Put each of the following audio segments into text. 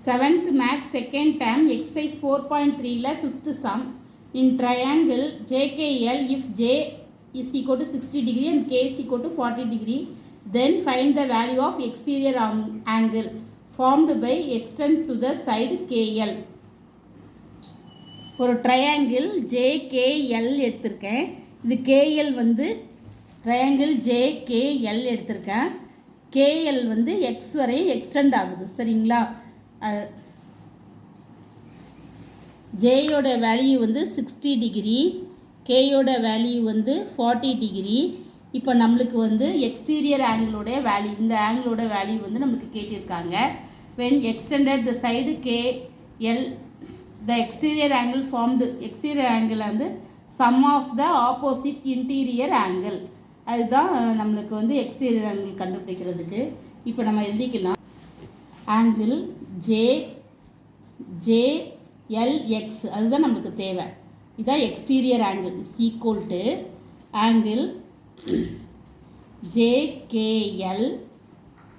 7th max second term exercise 4.3 la 5th sum in triangle JKL if J is equal to 60 degree and K is equal to 40 degree, then find the value of exterior angle formed by extend to the side KL. ஒரு triangle JKL எடுத்திருக்கேன். இது KL வந்து triangle JKL எடுத்திருக்கேன். KL வந்து X வரை extend ஆகுது. சரிங்களா? ஜேயோட value வந்து 60 டிகிரி, கேயோட வேல்யூ வந்து 40 டிகிரி. இப்போ நம்மளுக்கு வந்து எக்ஸ்டீரியர் ஆங்கிளோட வேல்யூ, இந்த ஆங்கிளோட வேல்யூ வந்து நம்மளுக்கு கேட்டிருக்காங்க. when extended the side KL the exterior angle formed, exterior angle வந்து sum of the opposite interior angle. அதுதான் நம்மளுக்கு வந்து எக்ஸ்டீரியர் ஆங்கிள் கண்டுபிடிக்கிறதுக்கு. இப்போ நம்ம எழுதிக்கலாம். ஆங்கிள் JLX அதுதான் நம்மளுக்கு தேவை. இதுதான் exterior angle is equal to angle JKL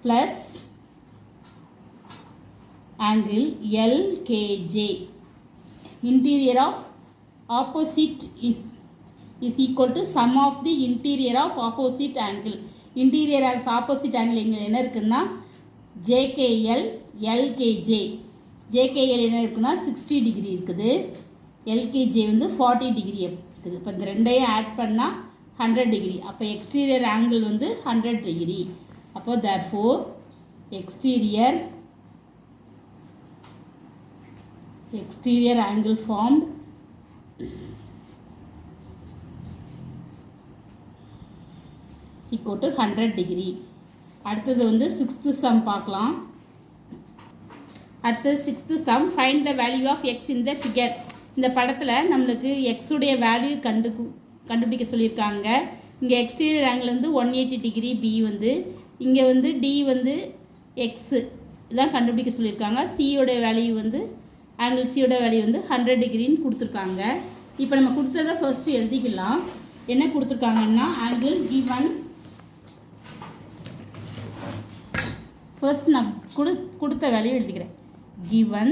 plus angle LKJ. Interior of opposite is equal to sum of the interior of opposite angle. interior of opposite angle என்ன இருக்குன்னா JKL LKJ. JKL என்ன இருக்குன்னா 60 degree இருக்குது, LKJ வந்து 40 degree இருக்குது. இப்போ இந்த ரெண்டையும் ஆட் பண்ணால் 100 டிகிரி. அப்போ எக்ஸ்டீரியர் ஆங்கிள் வந்து 100 டிகிரி. அப்போ therefore exterior angle formed equal to 100 degree. அடுத்தது வந்து 6th sum பார்க்கலாம். அடுத்தது 6th sum find the value of x in the figure. இந்த படத்தில் நம்மளுக்கு x உடைய வேல்யூ கண்டுபிடிக்க சொல்லியிருக்காங்க. இங்கே எக்ஸ்டீரியர் ஆங்கிள் வந்து 180 டிகிரி B வந்து, இங்கே வந்து D வந்து x இதான் கண்டுபிடிக்க சொல்லியிருக்காங்க. சியோடைய வேல்யூ வந்து ஆங்கிள் சியோட வேல்யூ வந்து 100 டிகிரின்னு கொடுத்துருக்காங்க. இப்போ நம்ம கொடுத்ததை ஃபர்ஸ்ட்டு எழுதிக்கலாம். என்ன கொடுத்துருக்காங்கன்னா ஆங்கிள் given, ஃபர்ஸ்ட் நான் கொடுத்த வேல்யூ எழுதிக்கிறேன். given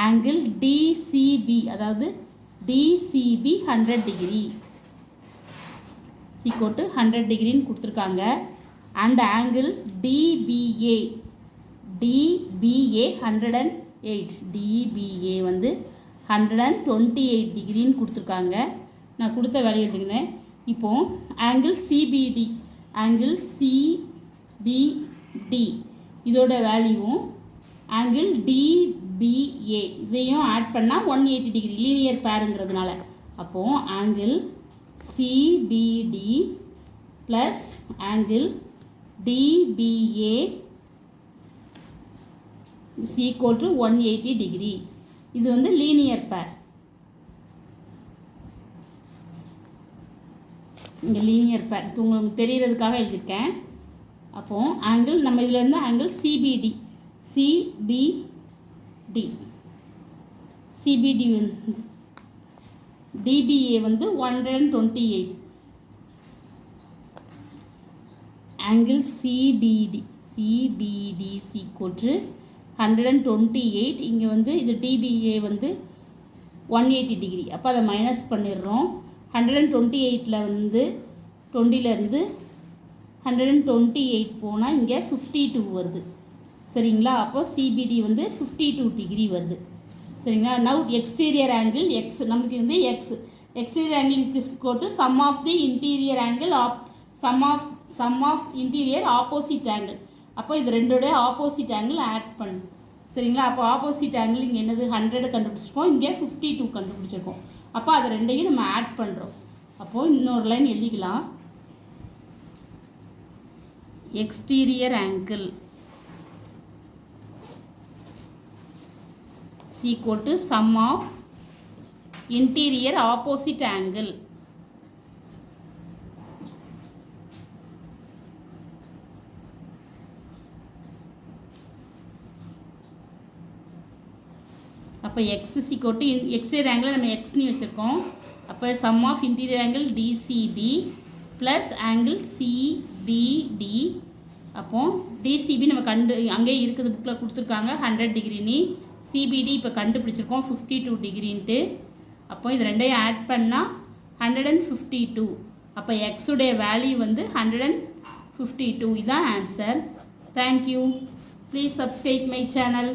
angle DCB, அதாவது DCB 100 டிகிரி equal to 100 டிகிரின்னு கொடுத்துருக்காங்க. அண்ட் ஆங்கிள் DBA 108, DBA வந்து 128 டிகிரின்னு கொடுத்துருக்காங்க. நான் கொடுத்த வேல்யூ எழுதிக்கிறேன். இப்போது ஆங்கிள் CBD இதோட வேல்யூவும் ஆங்கிள் DBA இதையும் ஆட் பண்ணால் 180 டிகிரி லீனியர் பேருங்கிறதுனால. அப்போது angle CBD plus angle DBA is equal to 180 degree. இது வந்து லீனியர் பேர். இங்கே லீனியர் பேர் இது உங்களுக்கு தெரிகிறதுக்காக எழுதியிருக்கேன். அப்போது ஆங்கிள் நம்ம இதிலேருந்து ஆங்கிள் CBD வந்து DBA வந்து 128, ஆங்கிள் CBD = 128. இங்கே வந்து இது DBA வந்து 180 டிகிரி. அப்போ அதை மைனஸ் பண்ணிடுறோம். 128 வந்து 20லேருந்து 128 போனால் இங்கே 52 வருது. சரிங்களா? அப்போது CBD வந்து 52 டிகிரி வருது. சரிங்களா? நவ் எக்ஸ்டீரியர் ஆங்கிள் X நமக்கு வந்து exterior angle is equal to sum of the interior angle sum of interior opposite angle. அப்போ இது ரெண்டோட ஆப்போசிட் ஆங்கிள் ஆட் பண்ணும். சரிங்களா? அப்போ ஆப்போசிட் ஆங்கிள் இங்கே என்னது 100 கண்டுபிடிச்சிருக்கோம், இங்கே 52 கண்டுபிடிச்சிருக்கோம். அப்போ அது ரெண்டையும் நம்ம ஆட் பண்ணுறோம். அப்போது இன்னொரு லைன் எழுதிக்கலாம். Exterior angle is equal to sum of interior opposite angle. அப்போ x is equal to exterior angle நம்ம xன்னு வச்சுருக்கோம். அப்போ sum of interior angle DCB plus angle CBD அப்போது டிசிபி நம்ம அங்கேயே இருக்குது புக்கில் கொடுத்துருக்காங்க 100 டிகிரின்னு. சிபிடி இப்போ கண்டுபிடிச்சிருக்கோம் 52 டிகிரின்ட்டு. அப்போ இது ரெண்டையும் ஆட் பண்ணால் 152. அப்போ எக்ஸுடைய வேல்யூ வந்து 152. இதுதான் answer. Thank you. Please subscribe my channel.